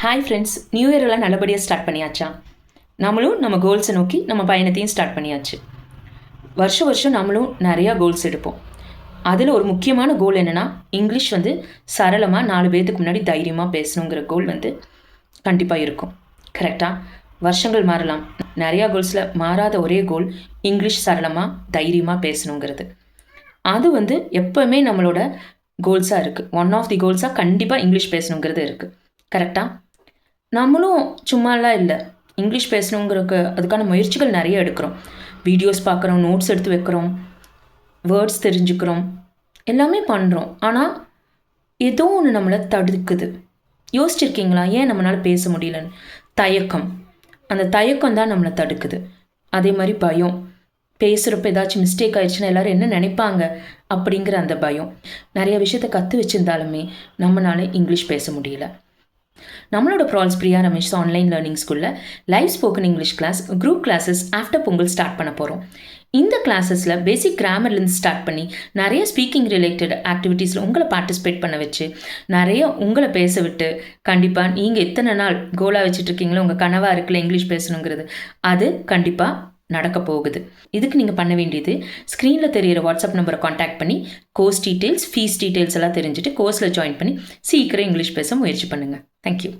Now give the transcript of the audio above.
Hi friends, new year எல்லாம் நல்லபடியாக start பண்ணியாச்சா? நம்மளும் நம்ம கோல்ஸை நோக்கி நம்ம பயணத்தையும் ஸ்டார்ட் பண்ணியாச்சு. வருஷம் நம்மளும் நிறையா கோல்ஸ் எடுப்போம். அதில் ஒரு முக்கியமான கோல் என்னென்னா, இங்கிலீஷ் சரளமாக 4 பேர்த்துக்கு முன்னாடி தைரியமாக பேசணுங்கிற கோல் கண்டிப்பாக இருக்கும். கரெக்டாக? வருஷங்கள் மாறலாம், நிறையா கோல்ஸில் மாறாத ஒரே கோல் இங்கிலீஷ் சரளமாக தைரியமாக பேசணுங்கிறது. அது எப்போவுமே நம்மளோட கோல்ஸாக இருக்குது. ஒன் ஆஃப் தி கோல்ஸாக கண்டிப்பாக இங்கிலீஷ் பேசணுங்கிறது இருக்குது. கரெக்டாக? நம்மளும் சும்மாலாம் இல்லை, இங்கிலீஷ் பேசணுங்கிறக்கு அதுக்கான முயற்சிகள் நிறைய எடுக்கிறோம். வீடியோஸ் பார்க்குறோம், நோட்ஸ் எடுத்து வைக்கிறோம், வேர்ட்ஸ் தெரிஞ்சுக்கிறோம், எல்லாமே பண்ணுறோம். ஆனால் ஏதோ ஒன்று நம்மளை தடுக்குது. யோசிச்சிருக்கீங்களா ஏன் நம்மளால் பேச முடியலன்னு? தயக்கம். அந்த தயக்கம் தான் நம்மளை தடுக்குது. அதே மாதிரி பயம். பேசுகிறப்ப ஏதாச்சும் மிஸ்டேக் ஆயிடுச்சுன்னா எல்லோரும் என்ன நினைப்பாங்க அப்படிங்கிற அந்த பயம். நிறைய விஷயத்தை கற்று வச்சுருந்தாலுமே நம்மளால் இங்கிலீஷ் பேச முடியல. நம்மளோட ப்ரால்ஸ் பிரியா ரமேஷ் ஆன்லைன் லேர்னிங் ஸ்கூலில் live spoken English class, group classes after Pongal start பண்ண போகிறோம். இந்த கிளாஸஸில் பேசிக் கிராமர்லேருந்து ஸ்டார்ட் பண்ணி நிறைய ஸ்பீக்கிங் ரிலேட்டட் ஆக்டிவிட்டீஸில் உங்களை பார்ட்டிசிபேட் பண்ண வச்சு நிறைய உங்களை பேச விட்டு, கண்டிப்பாக நீங்கள் எத்தனை நாள் கோலாக வச்சுட்ருக்கீங்களோ உங்கள் கனவாக இருக்குல்ல இங்கிலீஷ் பேசணுங்கிறது, அது கண்டிப்பாக நடக்க போகுது. இதுக்கு நீங்கள் பண்ண வேண்டியது, ஸ்க்ரீனில் தெரிகிற வாட்ஸ்அப் நம்பரை காண்டாக்ட் பண்ணி கோர்ஸ் டீட்டெயில்ஸ், ஃபீஸ் டீட்டெயில்ஸ் எல்லாம் தெரிஞ்சுட்டு கோர்ஸில் ஜாயின் பண்ணி சீக்கிரம் இங்கிலீஷ் பேச முயற்சி பண்ணுங்கள். தேங்க்யூ.